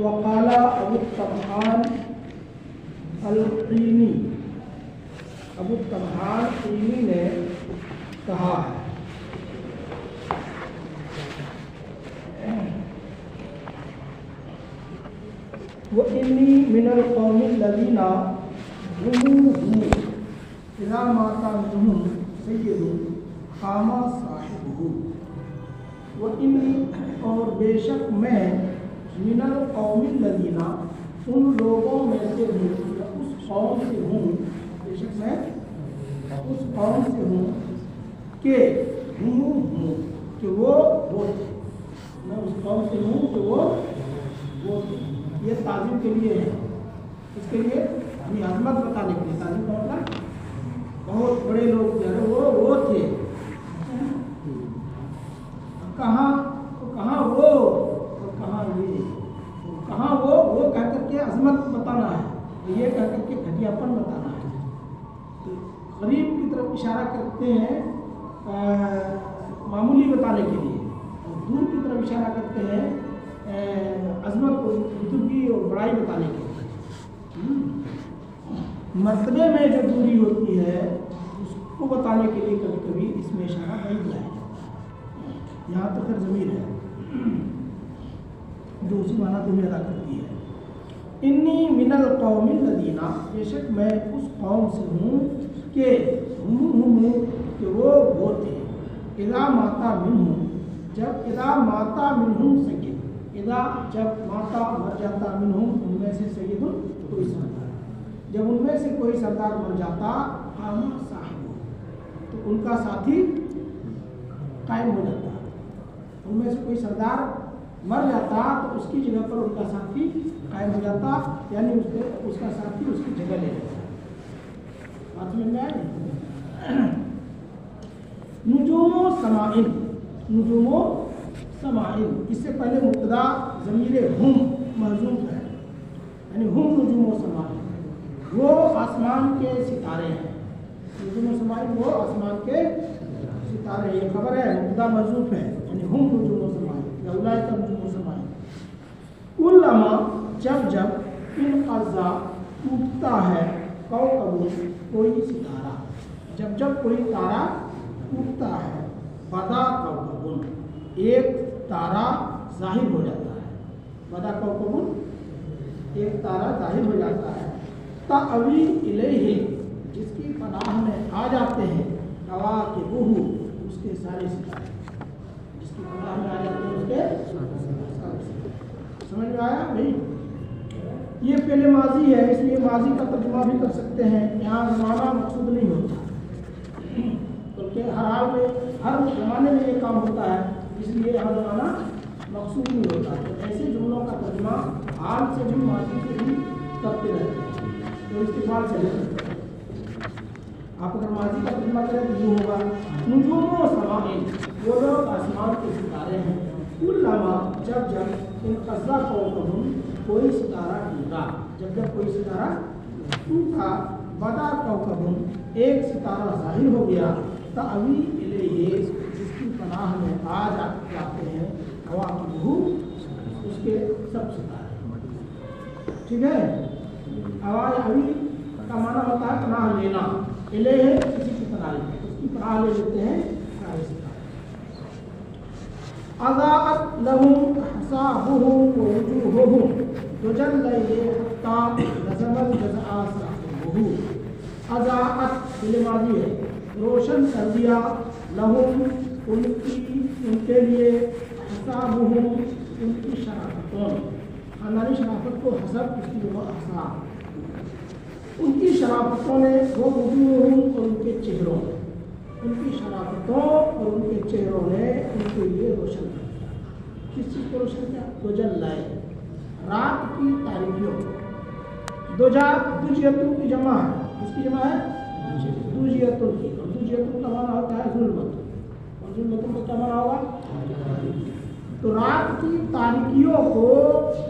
وقال ابو الطمحان القینی، ابو الطمحان قینی نے کہا ہے وَإِنِّي مِنَ الْقَوْمِ الَّذِينَ هُمُوهُمْ إِذَا مَاتَ مِنْهُمْ سَيِّدٌ قَامَ صَاحِبُهُ، وَإِنِّي اور بے شک میں من القوم الذین ان لوگوں میں سے ہوں، اس قوم سے ہوں، بے شک میں اس قوم سے ہوں کہ ہوں کہ وہ تھے، میں اس قوم سے ہوں کہ وہ تھے۔ یہ تعظیم کے لیے ہے، اس کے لیے اپنی عظمت بتانے کے لیے تعظیم کا مطلب بہت بڑے لوگ جو ہے وہ تھے۔ کہاں وہ اور کہاں یہ، کہاں وہ کہہ کر کے عظمت بتانا ہے، یہ کہہ کر کے گھٹیاپن بتانا ہے۔ تو غریب کی طرف اشارہ کرتے ہیں معمولی بتانے کے لیے، اور دور کی طرف اشارہ کرتے ہیں عظمت کو، بزرگی اور بڑائی بتانے کے لیے۔ مرتبے میں جو دوری ہوتی ہے اس کو بتانے کے لیے کبھی کبھی اس میں اشارہ نہیں کیا ہے، یہاں تو پھر ضمیر ہے جو اسی معنی کو بھی ادا کرتی ہے۔ انی من القوم الذین، بے شک میں اس قوم سے ہوں کہ وہ تھے، اذا ماتا منہم، جب اذا ماتا منہم سید، اذا جب ماتا مر جاتا منہم ان میں سے سید کوئی سردار، جب ان میں سے کوئی سردار مر جاتا قام صاحب، تو ان کا ساتھی قائم ہو جاتا، ان میں سے کوئی سردار مر جاتا تو اس کی جگہ پر ان کا ساتھی قائم ہو جاتا، یعنی اس کا ساتھی اس کی جگہ لے لیتا۔ بات سمجھ میں آئے؟ نجوم و سمائن، نجوم و سمائن، اس سے پہلے مبتدا ضمیر ہم محذوف ہے، یعنی ہم نجوم و سمائن، وہ آسمان کے ستارے ہیں۔ نجوم و سمائن وہ آسمان کے ستارے، یہ خبر ہے، مبتدا محذوف ہے، یعنی ہم نجوم و سمائن، یا اولئک نجوم و سمائن۔ علما، جب انقضا ٹوٹتا ہے، کوكب کوئی ستارہ، جب کوئی تارہ ٹوٹتا ہے، بدا کوكب ایک تارہ ظاہر ہو جاتا ہے، بدا کوكب ایک تارہ ظاہر ہو جاتا ہے، تأوی الیہ جس کی پناہ میں آ جاتے ہیں، کواکبہ اس کے سارے ستارے، جس کی پناہ میں آ جاتے ہیں اس کے سارے ستارے۔ سمجھ میں آیا بھائی؟ یہ فعل ماضی ہے، اس لیے ماضی کا ترجمہ بھی کر سکتے ہیں، یہاں زمانہ مقصود نہیں ہوتا، بلکہ ہر حال میں ہر زمانے میں یہ کام ہوتا ہے، اس لیے ہر زمانہ مقصود نہیں ہوتا ہے۔ ایسے جملوں کا ترجمہ حال سے بھی ماضی سے بھی کرتے رہتے ہیں، تو استقبال سے لے سکتے ہیں۔ آپ اگر ماضی کا ترجمہ کریں تو یہ ہوگا نجوم و سمائن، وہ لوگ آسمان کے ستارے ہیں، علما جب انقضا کوكب کوئی ستارہ ٹوٹا، جب کوئی ستارہ ٹوٹا، بدا کوكب ایک ستارہ ظاہر ہو گیا، تأوی الیہ جس کی پناہ میں آ جاتے ہیں، کواکبہ اس کے سب ستارے۔ ٹھیک ہے، اوی کا معنی ہوتا ہے پناہ لینا، الیہ کسی کی پناہ لینا، اس کی پناہ لے لیتے ہیں سارے ستارے۔ اضاءت لهم حسابهم ووجوههم تجلی حتی نظم الجزاء صاحبه، اضاءت فعل ماضی ہے، روشن کر دیا، لهم ان کے لیے، حسابهم ان کی شرافتوں، خاندانی شرافت کو حسب اس کی جگہ احساب، ان کی شرافتوں نے، وہ وجوہهم اور ان کے چہروں، ان کی شرافتوں اور ان کے چہروں نے ان کے لیے روشن کر دیا۔ کس چیز کو روشن کیا؟ تجلی، رات کی تاریکیوں۔ دجیتن کی جمع ہے، اس کی جمع ہے دجیتن کی، اور دجیتن کا معنی ہوتا ہے ظلمت، اور ظلمتن کا کیا معنی ہوگا؟ تو رات کی تاریکیوں کو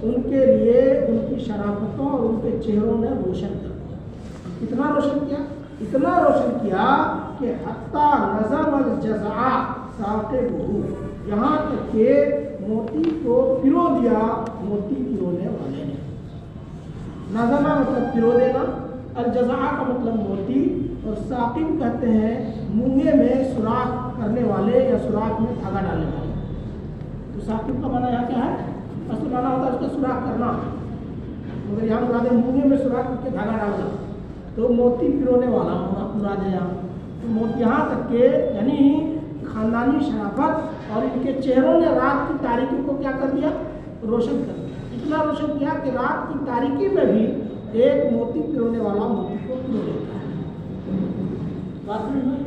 ان کے لیے ان کی شرافتوں اور ان کے چہروں نے روشن کر دیا۔ کتنا روشن کیا؟ اتنا روشن کیا کہ حتی نظم الجزاء ثاقبہ، یہاں تک کہ موتی کو پرو دیا موتی پرونے والا۔ पिरो देना। अलजज़ा का मतलब मोती, और साकिब कहते हैं मूंगे में सुराख करने वाले या सुराख में धागा डालने वाले। तो साकिब का माना यहाँ क्या है? असल माना होता है उसका सुराख करना, मगर यहाँ मुराद मूंगे में सुराख करके धागा डालना। तो मोती पिरोने वाला मुराद है यहाँ। तो मोती यहाँ तक के यानी खानदानी शराफत और इनके चेहरों ने रात की तारीकी को क्या कर दिया? रोशन कर दिया। इतना रोशन किया कि रात की तारीकी में भी एक मोती पिरोने वाला मोती को पिरो लेता है। बात समझ में?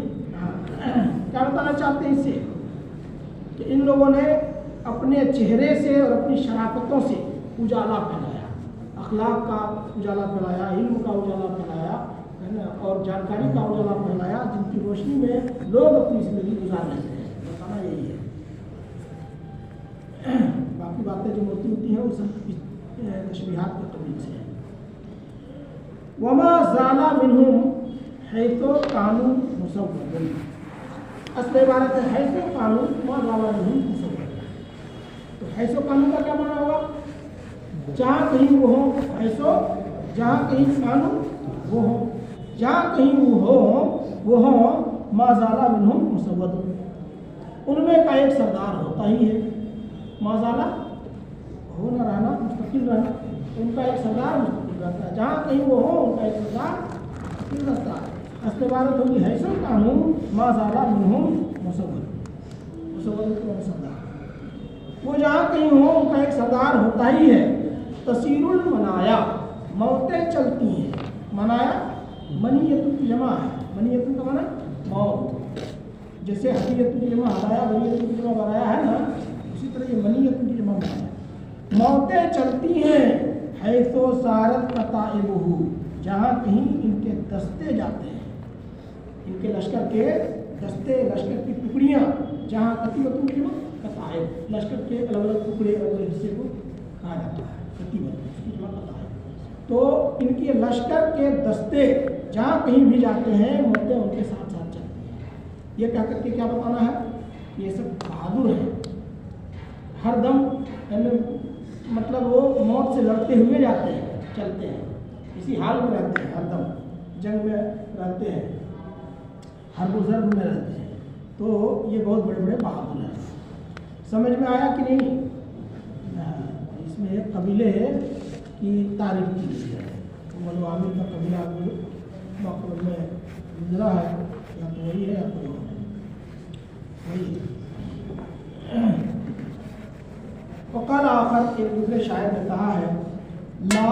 क्या बताना चाहते हैं इससे? कि इन लोगों ने अपने चेहरे से और अपनी शराफतों से उजाला फैलाया, अखलाक का उजाला फैलाया, इल्म का उजाला फैलाया, है ना, और जानकारी का उजाला फैलाया, जिनकी रोशनी में लोग अपनी ज़िंदगी गुजार लेते हैं। बताना यही है। बाकी बातें जो मोती होती हैं वो सब तशबीहात के कबील से हैं। वमा ज़ाला मिनहुम हैसो कानू मुसव्वदुन। असल इबारत है हैसो कानू मा ज़ाला मिनहुम मुसव्वदुन। तो हैसो कानू का क्या माना होगा? जहाँ कहीं वो हो, हैसो जहाँ कहीं कानू वो हो, जहाँ कहीं वो हो मा ज़ाला मिनहुम मुसव्वदुन। उनमें का एक सरदार होता ही है। माज़ाला हो न रहना, मुस्तकिल रहना, उनका एक सरदार मुस्तकिल रहता है। जहाँ कहीं वो हो उनका एक सरदार मुस्तकिल रहता है। असल इबारत होगी हैसो कानून माज़ाला मिनहुम मुसव्वद का सरदार। वो जहाँ कहीं हो उनका एक सरदार होता ही है। तसीरुल मनाया, मौतें चलती हैं। मनाया मनीयतुन की जमा है। मनीयतुन का माना मौत। जैसे हदीयतुन की जमा हदाया, वरीयतुन की जमा बनाया है ना, इसी तरह ये मनीयतुन की जमा बनाया। मौतें चलती हैं हैसो सारत कताइबुहु, जहाँ कहीं इनके दस्ते जाते हैं, इनके लश्कर के दस्ते, लश्कर की टुकड़ियाँ, जहाँ कतीबतुन की जमा कताइब, लश्कर के अलग अलग टुकड़े अलग अलग हिस्से को कहा जाता है कतीबत, उसकी जमा कताइब। तो इनके लश्कर के दस्ते जहाँ कहीं भी जाते हैं मौतें उनके साथ साथ चलती हैं। ये कह करके क्या बताना है? ये सब बहादुर हैं, हर दम मतलब वो मौत से लड़ते हुए जाते हैं, चलते हैं, इसी हाल में रहते हैं, हर दम जंग में रहते हैं, हर बुजुर्ग में रहते हैं। तो ये बहुत बड़े बड़े बहादुर हैं। समझ में आया कि नहीं? इसमें एक कबीले की तारीफ की गई है। बनु आमिर का कबीला मकबूल में गुजरा है, या तो वही है या कोई और है, वही है। वक़ाल आखर, एक दूसरे शायर ने कहा है, ला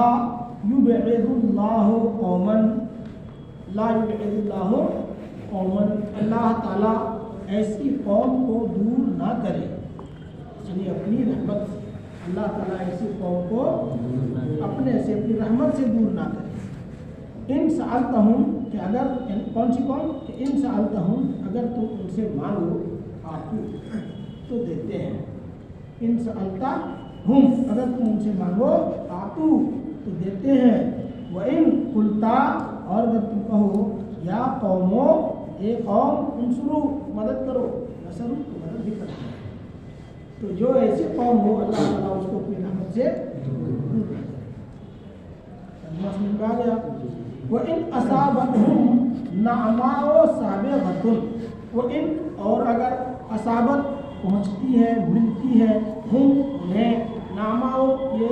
युबइदुल्लाहु कौमन, ला युबइदुल्लाहु कौमन, अल्लाह ताला ऐसी कौम को दूर ना करे, यानी अपनी रहमत से, अल्लाह ताला ऐसी कौम को अपने से, अपनी रहमत से दूर ना करे। इन सअलतहुम, कि अगर, कौन सी कौम? कि इन सअलतहुम, अगर तुम उनसे मांगो आतू तो देते हैं। इन सअलता हुम, अगर तुम उनसे मांगो आतू तो देते हैं। व इन कुलता, और अगर तुम कहो या कौमो, ए कौम, उनसुरु, मदद करो, नसरु, तो मदद भी करते हैं। तो जो ऐसी कौम हो अल्लाह ताला उसको अपनी रहमत से दूर कर दे। समझ में आ गया? वो इन असाबतहुम नामाओ साबिगतुन, वो इन, और अगर असाबत पहुँचती है, मिलती है, हम उन्हें, नामाओ, ये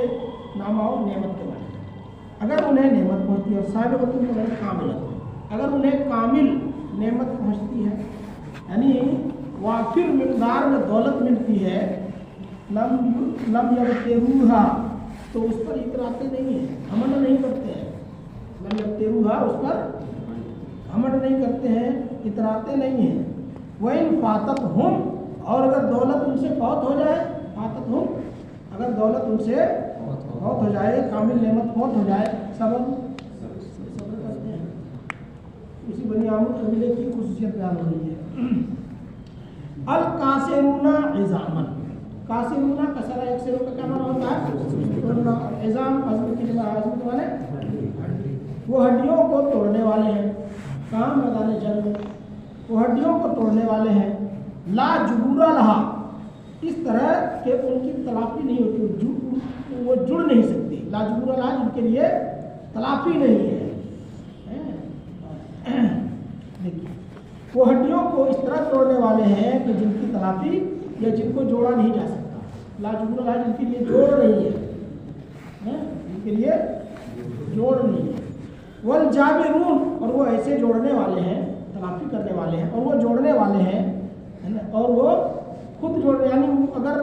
नामाओ नेमत के बारे में, अगर उन्हें नेमत पहुँचती है, साबिगतुन के बारे में कामिल, अगर उन्हें कामिल नेमत पहुँचती है, यानी वाफिर मिक़दार में दौलत मिलती है, लम यबतेरूहा, तो उस पर इतराते नहीं हैं, घमंड नहीं करते हैं। लम यबतेरूहा, उस पर घमंड नहीं करते हैं, इतराते नहीं हैं। वह इन फातत हम, और अगर दौलत उनसे फौत हो जाए, फातत हम, अगर दौलत उनसे फौत हो जाए, कामिल नेमत फौत हो जाए, सब्र करते हैं। इसी बनी आमिर कबीले की खुसूसियत बयान हो रही है। अल कासिरूना इज़ामन, कासिरूना कसरा एक सिरों का क्या माना होता है? इज़ाम, अज़्म की जगह, अज़्म के माने वो हड्डियों को तोड़ने वाले हैं। कहाँ? मैदान जंग में वो हड्डियों को तोड़ने वाले हैं। ला जुबूरा लहा, इस तरह के उनकी तलाफी नहीं होती, वो जुड़ नहीं सकती। ला जुबूरा लहा, जिनके लिए तलाफी नहीं है। देखिए वो हड्डियों को इस तरह तोड़ने वाले हैं कि जिनकी तलाफी या जिनको जोड़ा नहीं जा सकता, लाजुबुल जिनके लिए जोड़ नहीं है, जिनके लिए जोड़ नहीं है। वल जाबिरून, और वो ऐसे जोड़ने वाले हैं, तलाफी करने वाले हैं, और वो जोड़ने वाले हैं, है ना, और वो खुद जोड़, यानी अगर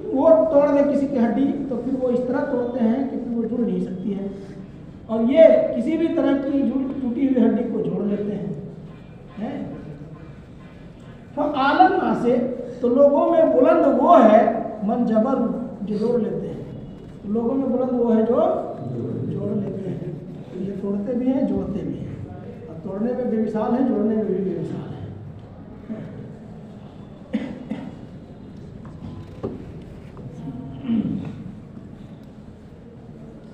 वो तोड़ दे किसी की हड्डी तो फिर वो इस तरह तोड़ते हैं कि फिर वो जुड़ नहीं सकती है, और ये किसी भी तरह की टूटी हुई हड्डी को जोड़ लेते हैं। तो आलम से, तो लोगों में बुलंद वो है मन जबर जो जोड़ लेते हैं, तो लोगों में बुलंद वो है जो जोड़ लेते हैं। तो ये तोड़ते भी हैं, जोड़ते भी हैं, और तोड़ने में बेमिसाल है, जोड़ने में भी बेमिसाल है।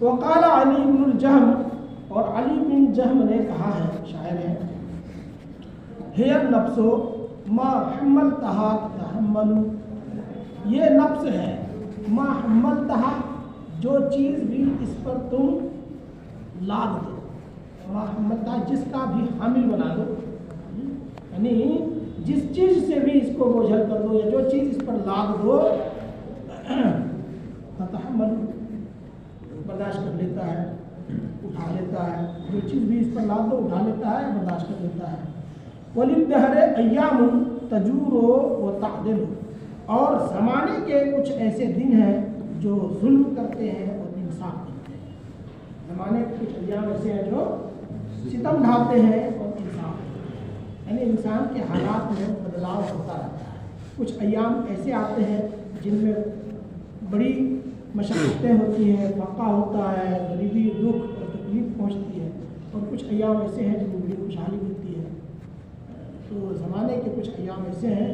वक़ाल अली बिन जहम, और अली बिन जहम ने कहा है, शायर है, हिय नफ्सो मा हम्मलतहा तहम्मलु, ये नफ्स है, मा हम्मलतहा, जो चीज़ भी इस पर तुम लाद दो, मा हम्मलतहा, जिसका भी हामिल बना दो, यानी जिस चीज़ से भी इसको बोझल कर दो या जो चीज़ इस पर लाद दो, तहम्मलु, बर्दाश्त कर लेता है, उठा लेता है, जो चीज़ भी इस पर लाद दो उठा लेता है, बर्दाश्त कर लेता है। वलिद्दहर अय्यामुन तजूरो व तादिल, और ज़माने के कुछ ऐसे दिन हैं जो जुल्म करते हैं और इंसाफ करते हैं। ज़माने के कुछ अय्याम ऐसे हैं जो सितम ढाते हैं और इंसाफ करते हैं, यानी इंसान के हालात में बदलाव होता रहता है। कुछ अय्याम ऐसे आते हैं जिनमें बड़ी मशक्क़तें होती हैं, फ़ाक़ा होता है, गरीबी, दुख और तकलीफ पहुँचती है, और कुछ अय्याम ऐसे हैं जिनमें बड़ी खुशहाली मिलती है। तो ज़माने के कुछ अय्याम ऐसे हैं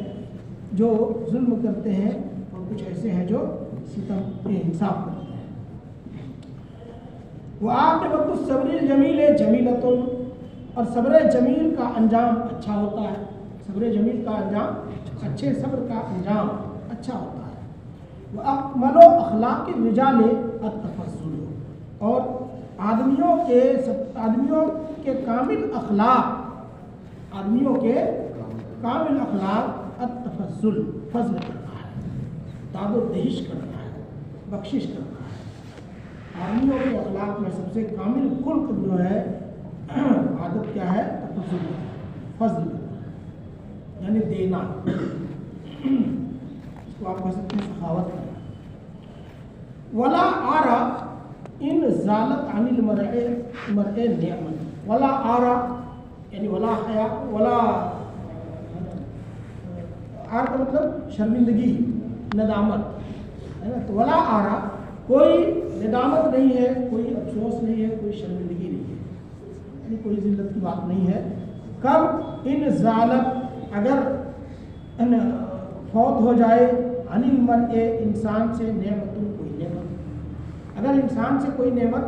जो जुल्म करते हैं और कुछ ऐसे हैं जो सितम इंसाफ करते हैं। वह आक़िबतु सब्रिल जमील जमीलतुन, और सब्र जमील का अंजाम अच्छा होता है, सब्र जमील का अंजाम, अच्छे सब्र का अंजाम अच्छा होता है। वह अकमलो अखलाक़ रिजाल अत-तफस्सुल, और आदमियों के कामिल अखलाक, आदमियों के कामिल अखलाक अत-तफस्सुल, फज़ल करना है, दादो-दहिश करना है, बख्शिश करना है। आदमियों के अखलाक में सबसे कामिल खुल्क जो है, आदत क्या है? तफस्सुल, फज़ल करना, यानी देना, इसको आप कह सकते हैं सखावत करना। वला आरा इन ज़ालत अनिल मरए नियमन, वला आरा यानी वला हया, वला आर का मतलब शर्मिंदगी, नदामत, है ना। तो वला आरा, कोई नदामत नहीं है, कोई अफसोस नहीं है, कोई शर्मिंदगी नहीं है, यानी कोई जिल्लत की बात नहीं है। कब? इन ज़ालत, अगर फौत हो जाए, अनिल मरए, इंसान से, नेमतुन, कोई नेमत, अगर इंसान से कोई नेमत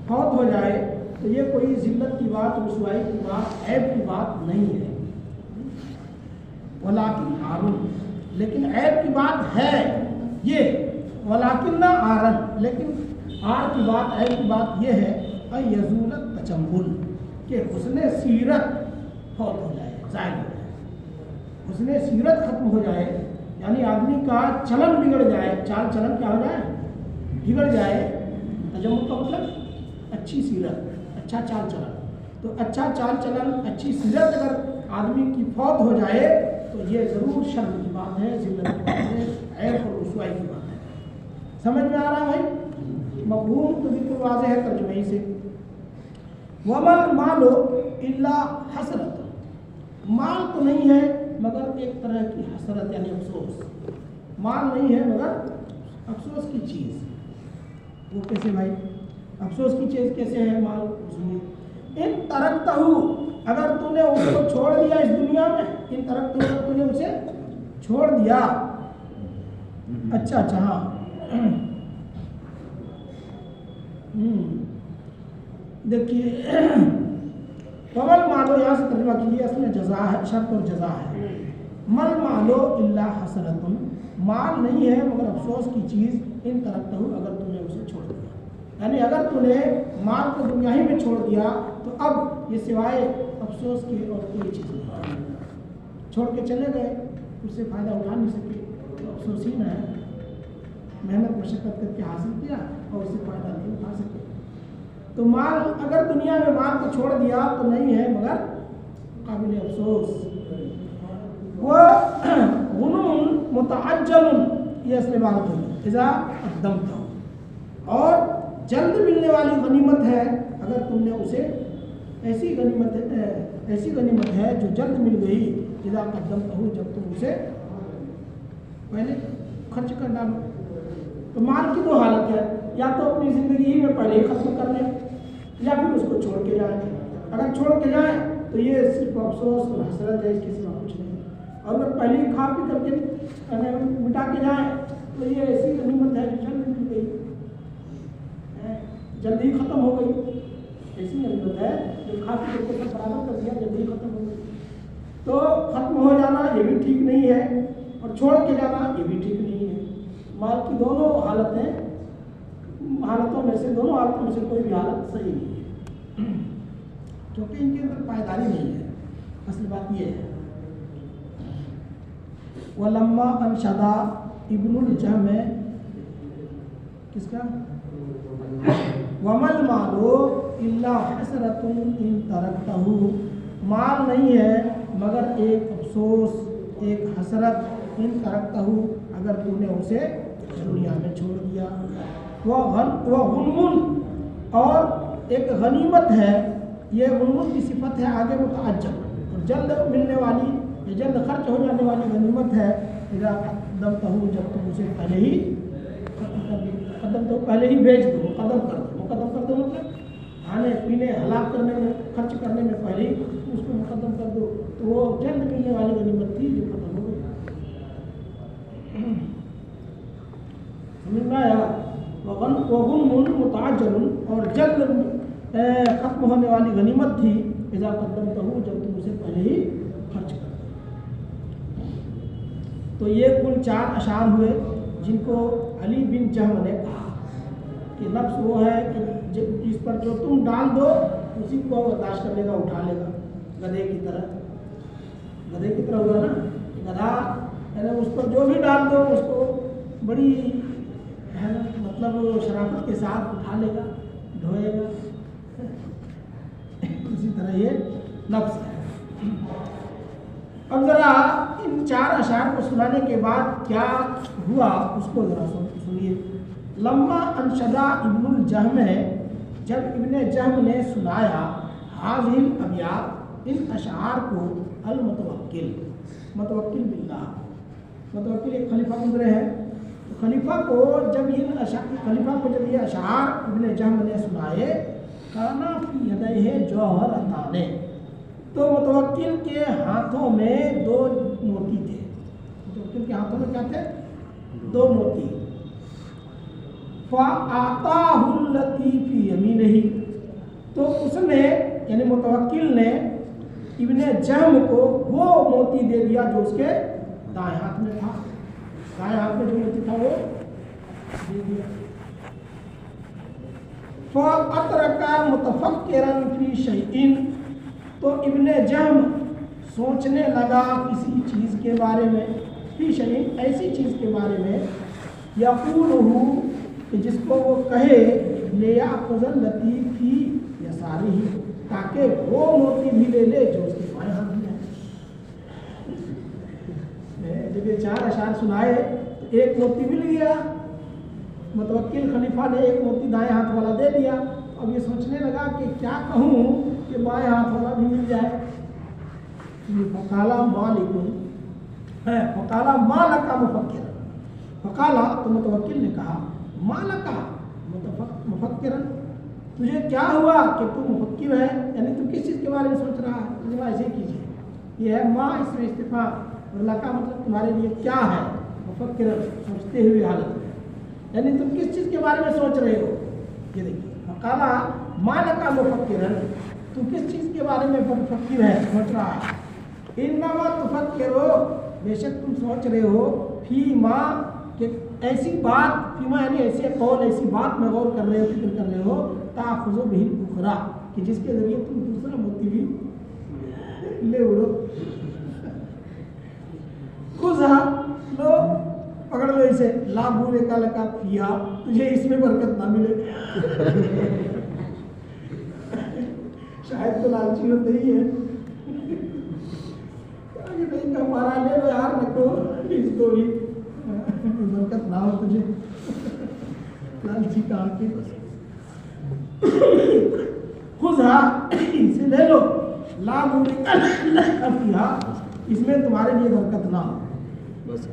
फौत हो जाए तो ये कोई जिल्लत की बात, रुसवाई की बात, ऐब की बात नहीं है। वलाकिन आरुन, लेकिन ऐब की बात है ये, वलाकिन ना आरन, लेकिन आर की बात, ऐब की बात ये है, यज़ूलत तचम्मुल, कि हुस्ने सीरत फौत हो जाए, ज़ाहिर हो जाए, हुस्ने सीरत ख़त्म हो जाए, यानी आदमी का चलन बिगड़ जाए, चाल चलन क्या हो जाए? बिगड़ जाए। तजम्मुल का मतलब अच्छी सीरत, अच्छा चाल चलन। तो अच्छा चाल चलन, अच्छी सीरत अगर आदमी की फौत हो जाए तो ये ज़रूर शर्म की बात है, जिल्लत की बात है, ऐब और रुसवाई की बात है। समझ में आ रहा है भाई? मफ़हूम तो बिल्कुल वाज़ेह है तर्जुमे से। वमल मालो इल्ला हसरत, माल तो नहीं है मगर एक तरह की हसरत, यानी अफसोस। माल नहीं है मगर अफसोस की चीज़। वो कैसे भाई? अफसोस की चीज़ कैसे है माल? उसमें इन तरकतहु, अगर तूने उसको छोड़ दिया इस दुनिया में, इन तरकतहु, अगर तूने उसे छोड़ दिया। अच्छा, हाँ, देखिए मल मालो, यहाँ से तर्जुमा कीजिए, इसमें जज़ा है, शर्त और जज़ा है। मल मालो इल्ला हसरतुन, माल नहीं है मगर अफसोस की चीज़, इन तरकतहु, अगर तूने उसे छोड़ दिया। यानी अगर तूने माल को दुनिया ही में छोड़ दिया तो अब ये सिवाय अफसोस के और कोई चीज़ नहीं, छोड़ के चले गए, उससे फ़ायदा उठा नहीं सके तो अफसोस ही ना है। मेहनत मशक्क़त करके हासिल किया और उससे फ़ायदा नहीं उठा सके। तो माल अगर दुनिया में माल को छोड़ दिया तो नहीं है मगर काबिल अफसोस। वो गुनून मुतअज्जलुन, ये असली बात होगी, इज़ा अक़दमता, और जल्द मिलने वाली गनीमत है अगर तुमने उसे ऐसी गनीमत है जो जल्द मिल गई, इज़ा क़द्दमतहु, जब तुम उसे पहले खर्च कर डालो। तो माल की दो हालत है, या तो अपनी ज़िंदगी ही में पहले ही ख़त्म कर लें या फिर उसको छोड़ के जाएं। अगर छोड़ के जाएं तो ये सिर्फ अफसोस और हसरत है, इसके सिवा कुछ नहीं। और अगर पहले ही खा पी करके मिटा के जाएं तो ये ऐसी गनीमत है जो जल्द मिल गई, जल्दी ही ख़त्म हो गई। ऐसी गनीमत है जो खा पी करके सब बराबर कर दिया, जल्दी ही ख़त्म हो गई। तो ख़त्म हो जाना ये भी ठीक नहीं है और छोड़ के जाना ये भी ठीक नहीं है। माल की दोनों हालतों में से कोई भी हालत सही नहीं है, क्योंकि इनके अंदर पायदारी नहीं है। असली बात ये है। वलम्मा अनशदा इब्नुल जहम, किसका, वमल मालो इल्ला हसरतुन इन तरकतहु, माल नहीं है मगर एक अफसोस, एक हसरत, इन तरकतहु, अगर तूने उसे दुनिया में छोड़ दिया। वह गुनमुन, और एक गनीमत है, ये गुनमुन की सिफत है आगे मुतअज्जल, और जल्द मिलने वाली, ये जल्द खर्च हो जाने वाली गनीमत है। इज़ा क़द्दमतहु, जब तुम उसे पहले ही कदम तो पहले ही भेज दो, मुकदम कर दो मतलब खाने पीने हलाक करने में, खर्च करने में पहले ही उसको मुकदम कर दो, तो वो जल्द मिलने वाली गनीमत थी जो खत्म हो गई। समझ में आया? वगुनमुन मुतअज्जलुन, और जल्द खत्म होने वाली गनीमत थी, इज़ा क़द्दमतहु, जब तुम उसे पहले ही खर्च कर दो। तो ये कुल 4 अशार हुए जिनको अली बिन जहम ने कहा कि नफ्स वो है कि इस पर जो तुम डाल दो उसी को बर्दाश्त कर लेगा, उठा लेगा, गधे की तरह हुआ ना, गधा है, उस पर जो भी डाल दो उसको बड़ी है ना, मतलब शराफत के साथ उठा लेगा, ढोएगा। इसी तरह ये नफ्स है। अब ज़रा इन 4 अशार को सुनाने के बाद क्या हुआ उसको ज़रा सुनिए। लम्मा अनशदा इब्नुल जहम है, जब इब्ने जहम ने सुनाया हाज़िल अबियात, इन अशार को, अल मुतवक्किल बिल्लाह, मुतवक्किल एक खलीफा गुजरे हैं, तो खलीफा को जब ये अशार इब्ने जहम ने सुनाए, काना फी यदैहि जौहरताने, तो मुतवक्किल के हाथों में 2 मोती थे। मुतवक्किल के हाथों में क्या थे? 2 मोती। फ़अताहुल लती फी यमीनिही, तो उसने यानी मुतवक्किल ने इब्ने जहम को वो मोती दे दिया जो उसके दाएं हाथ में था। दाएं हाथ में जो मोती था वो दे दिया। फ़अतरका मुतफक्किरन फी शैइन, तो इब्ने जहम सोचने लगा किसी चीज़ के बारे में, फी शैइन, ऐसी चीज़ के बारे में, यक़ूलुहु, कि जिसको वो कहे, लियाख़ुज़ल लती फी यसारिही, ताकि वो मोती भी ले ले जो उसके बाएं हाथ में है। जब ये 4 अशार सुनाए तो एक मोती मिल गया, मुतवक्किल खलीफा ने एक मोती दाएं हाथ वाला दे दिया। अब ये सोचने लगा कि क्या कहूँ कि बाएं हाथ वाला भी मिल जाए। फ़क़ाला मालिकुन है, फ़क़ाला मालका मुफ़क्किर, फ़क़ाला, तो मुतवक्किल ने कहा, मालका मुफ़क्किरन, तुझे क्या हुआ कि तू मुफ़क्किर है, यानी तू किस चीज़ के बारे में सोच रहा है? तुझे ऐसे कीजिए, ये है माँ, इसमें इस्तिफ़ा, और लका मतलब तुम्हारे लिए क्या है, मुफ़क्किरन, सोचते हुए हालत में, यानी तुम किस चीज़ के बारे में सोच रहे हो? ये देखिए, फ़क़ाला मालका मुफ़क्किरन, तू किस चीज़ के बारे में मुफ़क्किर है, सोच रहा है? इन्नमा तुफ़क्किरू, बेशक तुम सोच रहे हो, फी माँ, के ایسی بات فیما یعنی ایسے قول ایسی بات میں غور کر رہے ہو فکر کر رہے ہو تاخذو بہ الاخرى کہ جس کے ذریعے تم دوسرا موتی بھی لے اڑو. خذھا لو پکڑ لو اسے لا بورک لک فیھا تجھے اس میں برکت نہ ملے. شاید تو لالچی ہوتے ہی ہے نہیں کمارا لے لو یار رکھو اس کو بھی برکت نہ ہو تجھے. لالچی کہاں کی بس خذھا اسے لے لو لا بورک لک فیھا اس میں تمہارے لیے برکت نہ ہو. بس